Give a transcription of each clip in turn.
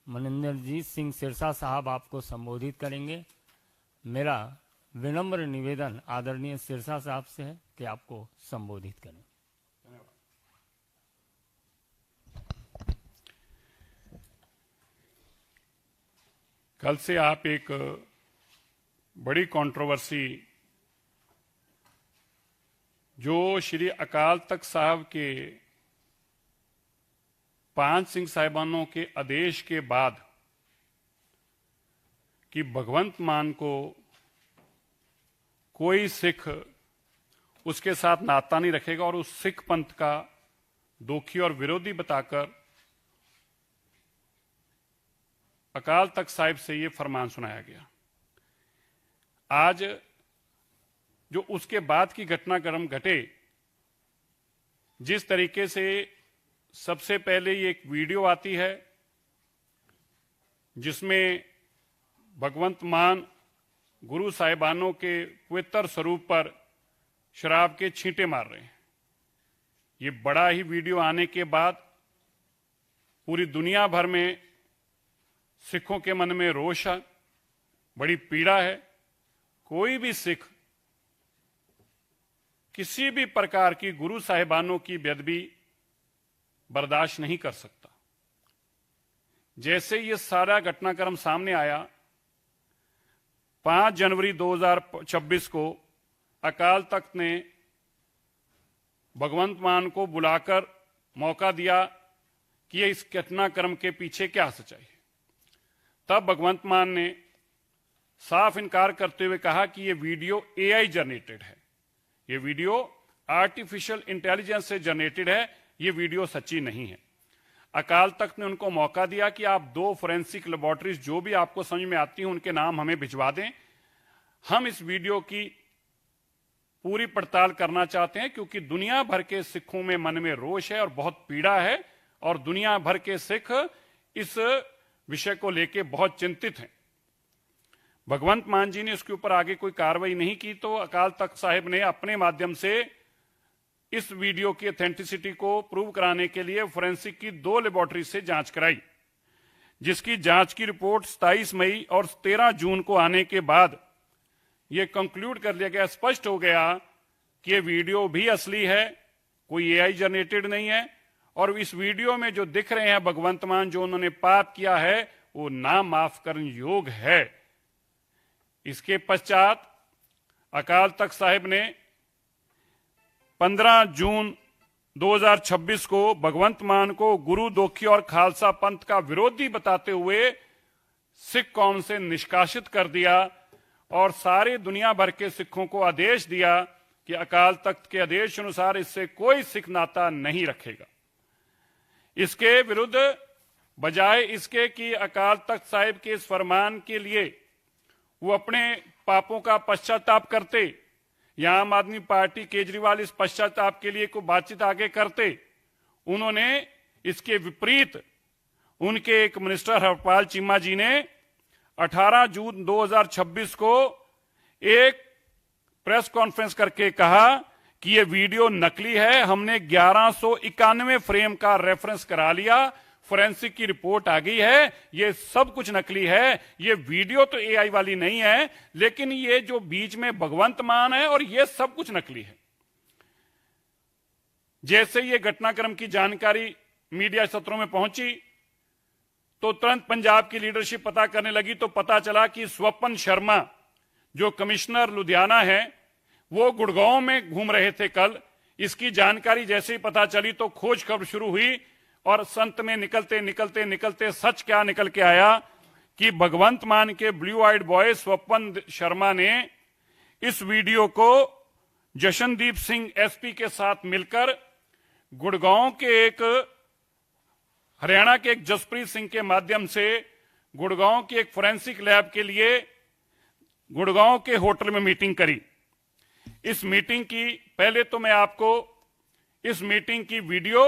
मनिंदरजीत सिंह सिरसा साहब आपको संबोधित करेंगे। मेरा विनम्र निवेदन आदरणीय सिरसा साहब से है कि आपको संबोधित करें। कल से आप एक बड़ी कंट्रोवर्सी जो श्री अकाल तख्त साहब के 5 सिंह साहिबानों के आदेश के बाद कि भगवंत मान को कोई सिख उसके साथ नाता नहीं रखेगा और उस सिख पंथ का दोखी और विरोधी बताकर अकाल तख्त साहिब से ये फरमान सुनाया गया। आज जो उसके बाद की घटनाक्रम घटे, जिस तरीके से सबसे पहले ये एक वीडियो आती है जिसमें भगवंत मान गुरु साहिबानों के पवित्र स्वरूप पर शराब के छींटे मार रहे हैं। ये बड़ा ही वीडियो आने के बाद पूरी दुनिया भर में सिखों के मन में रोष है, बड़ी पीड़ा है। कोई भी सिख किसी भी प्रकार की गुरु साहिबानों की बेअदबी बर्दाश्त नहीं कर सकता। जैसे ये सारा घटनाक्रम सामने आया, 5 जनवरी 2026 को अकाल तख्त ने भगवंत मान को बुलाकर मौका दिया कि ये इस घटनाक्रम के पीछे क्या सच्चाई है। तब भगवंत मान ने साफ इनकार करते हुए कहा कि ये वीडियो एआई जनरेटेड है, ये वीडियो आर्टिफिशियल इंटेलिजेंस से जनरेटेड है, ये वीडियो सच्ची नहीं है। अकाल तख्त ने उनको मौका दिया कि आप 2 फोरेंसिक लेबोरेटरीज जो भी आपको समझ में आती हैं उनके नाम हमें भिजवा दें, हम इस वीडियो की पूरी पड़ताल करना चाहते हैं, क्योंकि दुनिया भर के सिखों में मन में रोष है और बहुत पीड़ा है और दुनिया भर के सिख इस विषय को लेकर बहुत चिंतित हैं। भगवंत मान जी ने इसके ऊपर आगे कोई कार्रवाई नहीं की, तो अकाल तख्त साहिब ने अपने माध्यम से इस वीडियो की ऑथेंटिसिटी को प्रूव कराने के लिए फोरेंसिक की 2 लेबोरेटरी से जांच कराई, जिसकी जांच की रिपोर्ट 27 मई और 13 जून को आने के बाद यह कंक्लूड कर लिया गया, स्पष्ट हो गया कि यह वीडियो भी असली है, कोई एआई जनरेटेड नहीं है। और इस वीडियो में जो दिख रहे हैं भगवंत मान, जो उन्होंने पाप किया है, वो ना माफ करने योग्य है। इसके पश्चात अकाल तख्त साहिब ने 15 जून 2026 को भगवंत मान को गुरु दोखी और खालसा पंथ का विरोधी बताते हुए सिख कौम से निष्कासित कर दिया और सारे दुनिया भर के सिखों को आदेश दिया कि अकाल तख्त के आदेश अनुसार इससे कोई सिख नाता नहीं रखेगा। इसके विरुद्ध बजाय इसके कि अकाल तख्त साहिब के इस फरमान के लिए वो अपने पापों का पश्चाताप करते, या आम आदमी पार्टी केजरीवाल इस पश्चाताप के लिए कोई बातचीत आगे करते, उन्होंने इसके विपरीत उनके एक मिनिस्टर हरपाल चीमा जी ने 18 जून 2026 को एक प्रेस कॉन्फ्रेंस करके कहा कि ये वीडियो नकली है, हमने 1191 फ्रेम का रेफरेंस करा लिया, फोरेंसिक की रिपोर्ट आ गई है, ये सब कुछ नकली है, ये वीडियो तो एआई वाली नहीं है, लेकिन ये जो बीच में भगवंत मान है और ये सब कुछ नकली है। जैसे ये घटनाक्रम की जानकारी मीडिया सत्रों में पहुंची तो तुरंत पंजाब की लीडरशिप पता करने लगी, तो पता चला कि स्वपन शर्मा जो कमिश्नर लुधियाना है वो गुड़गांव में घूम रहे थे कल। इसकी जानकारी जैसे ही पता चली तो खोज खबर शुरू हुई और संत में निकलते निकलते निकलते सच क्या निकल के आया कि भगवंत मान के ब्लू आइड बॉय स्वपन शर्मा ने इस वीडियो को जशनदीप सिंह एसपी के साथ मिलकर गुड़गांव के एक हरियाणा के एक जसप्रीत सिंह के माध्यम से गुड़गांव की एक फोरेंसिक लैब के लिए गुड़गांव के होटल में मीटिंग करी। इस मीटिंग की पहले तो मैं आपको इस मीटिंग की वीडियो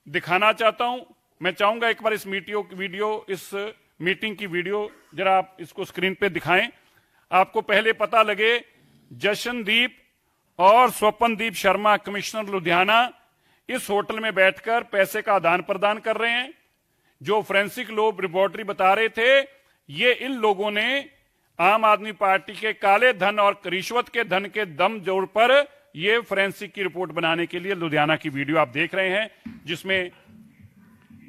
दिखाना चाहता हूं। मैं चाहूंगा एक बार इस मीटिंग की वीडियो जरा आप इसको स्क्रीन पे दिखाएं। आपको पहले पता लगे जशनदीप और स्वपनदीप शर्मा कमिश्नर लुधियाना इस होटल में बैठकर पैसे का आदान प्रदान कर रहे हैं। जो फोरेंसिक लेबोरेटरी बता रहे थे, ये इन लोगों ने आम आदमी पार्टी के काले धन और रिश्वत के धन के दम जोर पर ये फोरेंसिक की रिपोर्ट बनाने के लिए लुधियाना की वीडियो आप देख रहे हैं, जिसमें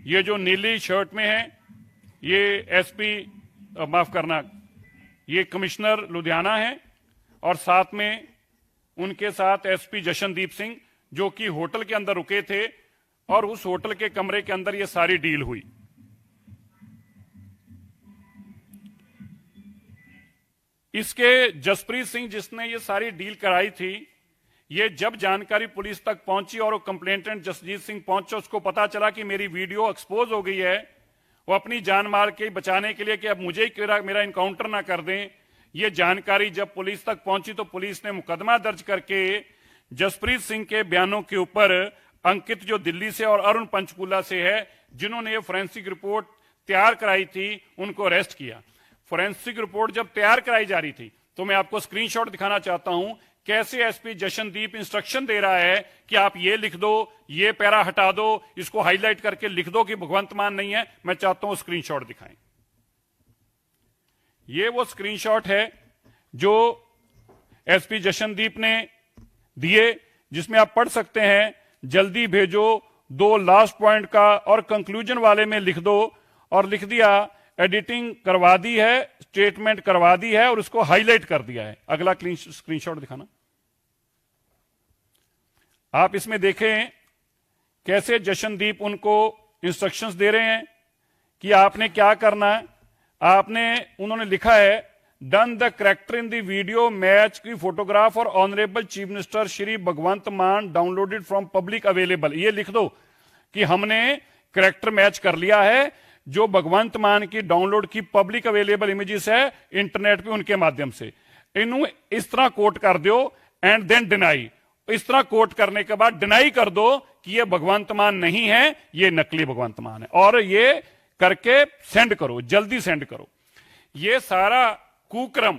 ये जो नीली शर्ट में है ये एसपी, माफ करना, ये कमिश्नर लुधियाना है और साथ में उनके साथ एसपी जशनदीप सिंह, जो कि होटल के अंदर रुके थे और उस होटल के कमरे के अंदर ये सारी डील हुई। इसके जसप्रीत सिंह, जिसने ये सारी डील कराई थी, ये जब जानकारी पुलिस तक पहुंची और वो कंप्लेंटेंट जसजीत सिंह पहुंचा, उसको पता चला कि मेरी वीडियो एक्सपोज हो गई है, वो अपनी जान माल के बचाने के लिए कि अब मुझे ही मेरा इनकाउंटर ना कर दें, ये जानकारी जब पुलिस तक पहुंची तो पुलिस ने मुकदमा दर्ज करके जसप्रीत सिंह के बयानों के ऊपर अंकित, जो दिल्ली से, और अरुण पंचकूला से है, जिन्होंने ये फोरेंसिक रिपोर्ट तैयार कराई थी, उनको अरेस्ट किया। फोरेंसिक रिपोर्ट जब तैयार कराई जा रही थी तो मैं आपको स्क्रीनशॉट दिखाना चाहता हूं, कैसे एसपी जशनदीप इंस्ट्रक्शन दे रहा है कि आप ये लिख दो, ये पैरा हटा दो, इसको हाईलाइट करके लिख दो कि भगवंत मान नहीं है। मैं चाहता हूं स्क्रीनशॉट दिखाएं। ये वो स्क्रीनशॉट है जो एसपी जशनदीप ने दिए, जिसमें आप पढ़ सकते हैं, जल्दी भेजो, 2 लास्ट पॉइंट का और कंक्लूजन वाले में लिख दो, और लिख दिया एडिटिंग करवा दी है, स्टेटमेंट करवा दी है और उसको हाईलाइट कर दिया है। अगला स्क्रीनशॉट दिखाना। आप इसमें देखें कैसे जशनदीप उनको इंस्ट्रक्शंस दे रहे हैं कि आपने क्या करना है। उन्होंने लिखा है, done the character in the video match की फोटोग्राफ और ऑनरेबल चीफ मिनिस्टर श्री भगवंत मान डाउनलोडेड फ्रॉम पब्लिक अवेलेबल। ये लिख दो कि हमने करेक्टर मैच कर लिया है, जो भगवंत मान की डाउनलोड की पब्लिक अवेलेबल इमेजेस है इंटरनेट पे, उनके माध्यम से इन्हों इस तरह कोट कर दो एंड देन डिनाई। इस तरह कोट करने के बाद डिनाई कर दो कि ये भगवंत मान नहीं है, ये नकली भगवंत मान है, और ये करके सेंड करो, जल्दी सेंड करो। ये सारा कुक्रम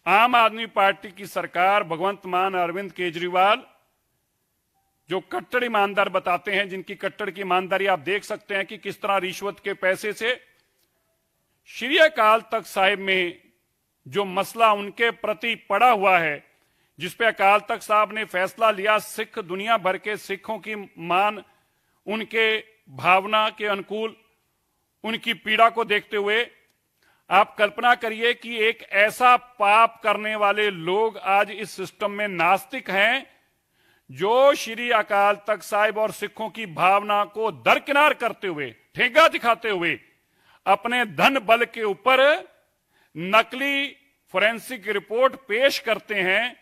आम आदमी पार्टी की सरकार, भगवंत मान, अरविंद केजरीवाल, जो कट्टर ईमानदार बताते हैं, जिनकी कट्टर की ईमानदारी आप देख सकते हैं कि किस तरह रिश्वत के पैसे से श्री अकाल तख्त साहिब में जो मसला उनके प्रति पड़ा हुआ है, जिसपे अकाल तख्त साहब ने फैसला लिया, सिख, दुनिया भर के सिखों की मान, उनके भावना के अनुकूल, उनकी पीड़ा को देखते हुए आप कल्पना करिए कि एक ऐसा पाप करने वाले लोग आज इस सिस्टम में नास्तिक हैं, जो श्री अकाल तख्त साहिब और सिखों की भावना को दरकिनार करते हुए, ठेंगा दिखाते हुए, अपने धन बल के ऊपर नकली फोरेंसिक रिपोर्ट पेश करते हैं,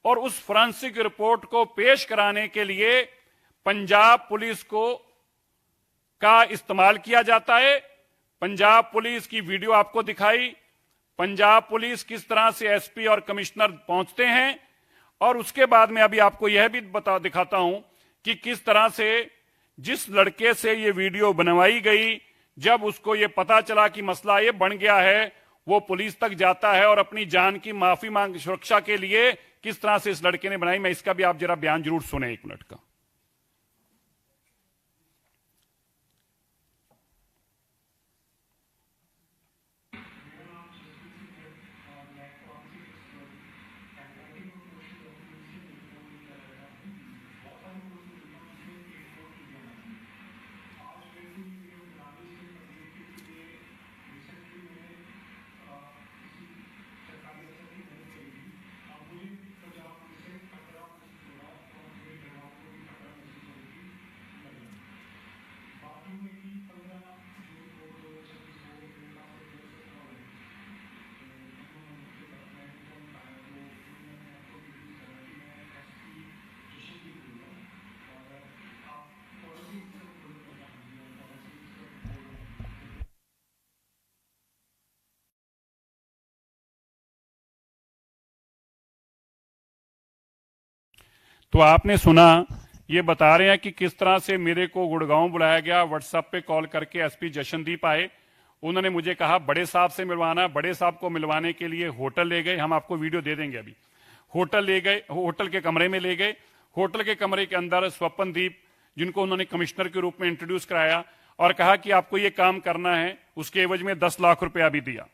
और उस फोरेंसिक रिपोर्ट को पेश कराने के लिए पंजाब पुलिस का इस्तेमाल किया जाता है। पंजाब पुलिस की वीडियो आपको दिखाई, पंजाब पुलिस किस तरह से एसपी और कमिश्नर पहुंचते हैं, और उसके बाद में अभी आपको यह भी दिखाता हूं कि किस तरह से जिस लड़के से ये वीडियो बनवाई गई, जब उसको ये पता चला कि मसला ये बन गया है, वो पुलिस तक जाता है और अपनी जान की माफी मांग, सुरक्षा के लिए किस तरह से इस लड़के ने बनाई। मैं इसका भी आप जरा बयान जरूर सुने, 1 मिनट का। तो आपने सुना, ये बता रहे हैं कि किस तरह से मेरे को गुड़गांव बुलाया गया, व्हाट्सएप पे कॉल करके एसपी जशनदीप आए, उन्होंने मुझे कहा बड़े साहब से मिलवाना। बड़े साहब को मिलवाने के लिए होटल ले गए, हम आपको वीडियो दे देंगे अभी। होटल ले गए, होटल के कमरे में ले गए। होटल के कमरे के अंदर स्वपनदीप, जिनको उन्होंने कमिश्नर के रूप में इंट्रोड्यूस कराया और कहा कि आपको ये काम करना है, उसके एवज में 10 लाख रुपया भी दिया।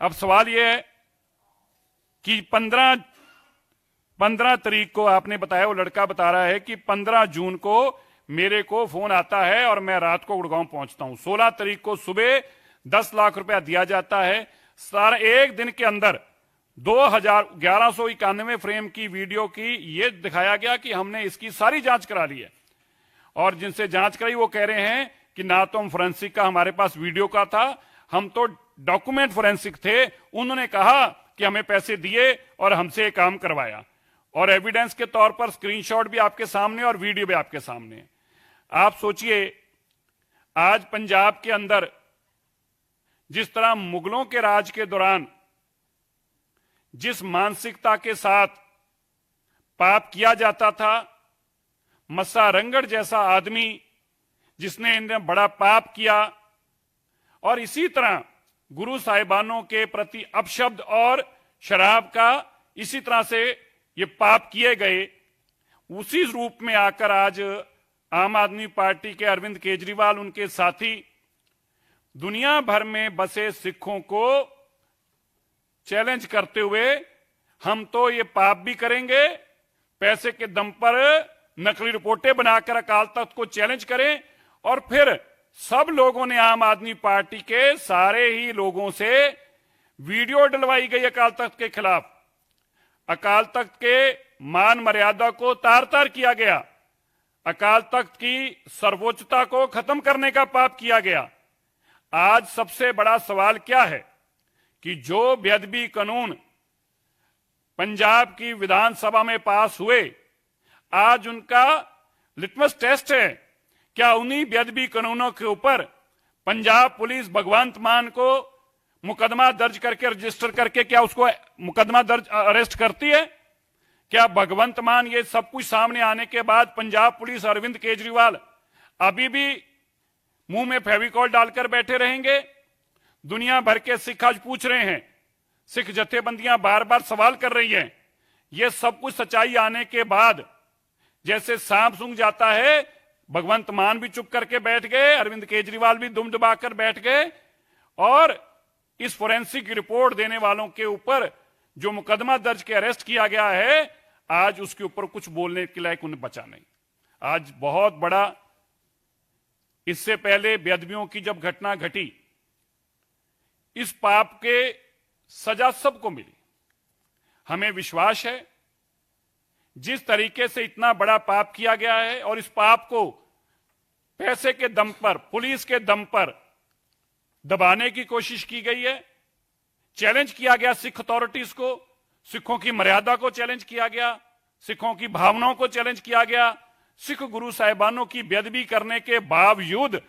अब सवाल यह है कि 15 तारीख को आपने बताया, वो लड़का बता रहा है कि 15 जून को मेरे को फोन आता है और मैं रात को गुड़गांव पहुंचता हूं। 16 तारीख को सुबह 10 लाख रुपया दिया जाता है। सारा एक दिन के अंदर 1191 फ्रेम की वीडियो की ये दिखाया गया कि हमने इसकी सारी जांच करा ली है, और जिनसे जांच कराई वो कह रहे हैं कि ना तो हम फोरेंसिक का हमारे पास वीडियो का था, हम तो डॉक्यूमेंट फोरेंसिक थे। उन्होंने कहा कि हमें पैसे दिए और हमसे ये काम करवाया, और एविडेंस के तौर पर स्क्रीनशॉट भी आपके सामने और वीडियो भी आपके सामने। आप सोचिए, आज पंजाब के अंदर जिस तरह मुगलों के राज के दौरान जिस मानसिकता के साथ पाप किया जाता था, मस्सा रंगड़ जैसा आदमी जिसने इन्हें बड़ा पाप किया, और इसी तरह गुरु साहिबानों के प्रति अपशब्द और शराब का इसी तरह से ये पाप किए गए, उसी रूप में आकर आज आम आदमी पार्टी के अरविंद केजरीवाल, उनके साथी दुनिया भर में बसे सिखों को चैलेंज करते हुए हम तो ये पाप भी करेंगे, पैसे के दम पर नकली रिपोर्टें बनाकर अकाल तख्त को चैलेंज करें, और फिर सब लोगों ने, आम आदमी पार्टी के सारे ही लोगों से वीडियो डलवाई गई अकाल तख्त के खिलाफ। अकाल तख्त के मान मर्यादा को तार तार किया गया, अकाल तख्त की सर्वोच्चता को खत्म करने का पाप किया गया। आज सबसे बड़ा सवाल क्या है कि जो बेअदबी कानून पंजाब की विधानसभा में पास हुए, आज उनका लिटमस टेस्ट है। क्या उन्हीं बेअदबी कानूनों के ऊपर पंजाब पुलिस भगवंत मान को मुकदमा दर्ज करके, रजिस्टर करके, क्या उसको मुकदमा दर्ज अरेस्ट करती है? क्या भगवंत मान ये सब कुछ सामने आने के बाद पंजाब पुलिस, अरविंद केजरीवाल अभी भी मुंह में फेविकॉल डालकर बैठे रहेंगे? दुनिया भर के सिख आज पूछ रहे हैं, सिख जथेबंदियां बार बार सवाल कर रही हैं। ये सब कुछ सच्चाई आने के बाद जैसे सांप सूंघ जाता है, भगवंत मान भी चुप करके बैठ गए, अरविंद केजरीवाल भी दुम दबाकर बैठ गए, और इस फोरेंसिक रिपोर्ट देने वालों के ऊपर जो मुकदमा दर्ज के अरेस्ट किया गया है, आज उसके ऊपर कुछ बोलने के लायक उन्हें बचा नहीं। आज बहुत बड़ा, इससे पहले बेअदबियों की जब घटना घटी, इस पाप के सजा सबको मिली। हमें विश्वास है जिस तरीके से इतना बड़ा पाप किया गया है, और इस पाप को पैसे के दम पर, पुलिस के दम पर दबाने की कोशिश की गई है, चैलेंज किया गया सिख अथॉरिटीज को, सिखों की मर्यादा को चैलेंज किया गया, सिखों की भावनाओं को चैलेंज किया गया। सिख गुरु साहिबानों की बेअदबी करने के बावजूद,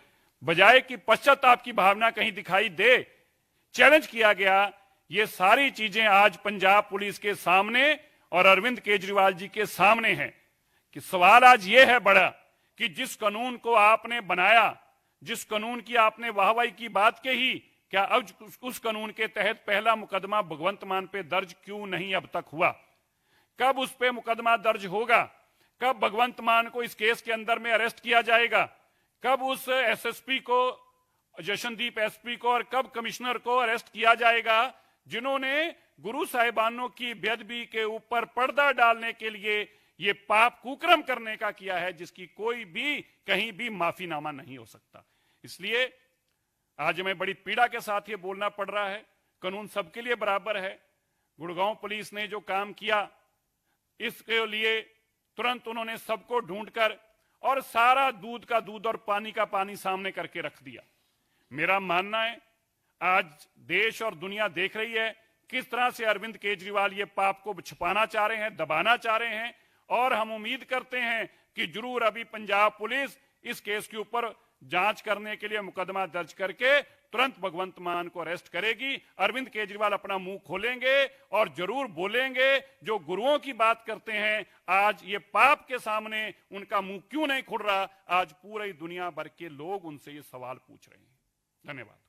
बजाय कि पश्चाताप की भावना कहीं दिखाई दे, चैलेंज किया गया। ये सारी चीजें आज पंजाब पुलिस के सामने और अरविंद केजरीवाल जी के सामने हैं कि सवाल आज ये है बड़ा कि जिस कानून को आपने बनाया, जिस कानून की आपने वाहवाही की बात कही, क्या अब उस कानून के तहत पहला मुकदमा भगवंत मान पे दर्ज क्यों नहीं अब तक हुआ? कब उस पे मुकदमा दर्ज होगा? कब भगवंत मान को इस केस के अंदर में अरेस्ट किया जाएगा? कब उस एसएसपी को, जशनदीप एसपी को, और कब कमिश्नर को अरेस्ट किया जाएगा जिन्होंने गुरु साहिबानों की बेअदबी के ऊपर पर्दा डालने के लिए ये पाप कुकर्म करने का किया है, जिसकी कोई भी कहीं भी माफीनामा नहीं हो सकता। इसलिए आज हमें बड़ी पीड़ा के साथ ये बोलना पड़ रहा है, कानून सबके लिए बराबर है। गुड़गांव पुलिस ने जो काम किया, इसके लिए तुरंत उन्होंने सबको ढूंढकर और सारा दूध का दूध और पानी का पानी सामने करके रख दिया। मेरा मानना है आज देश और दुनिया देख रही है किस तरह से अरविंद केजरीवाल ये पाप को छिपाना चाह रहे हैं, दबाना चाह रहे हैं, और हम उम्मीद करते हैं कि जरूर अभी पंजाब पुलिस इस केस के ऊपर जांच करने के लिए मुकदमा दर्ज करके तुरंत भगवंत मान को अरेस्ट करेगी। अरविंद केजरीवाल अपना मुंह खोलेंगे और जरूर बोलेंगे, जो गुरुओं की बात करते हैं, आज ये पाप के सामने उनका मुंह क्यों नहीं खुल रहा? आज पूरी दुनिया भर के लोग उनसे ये सवाल पूछ रहे हैं। धन्यवाद।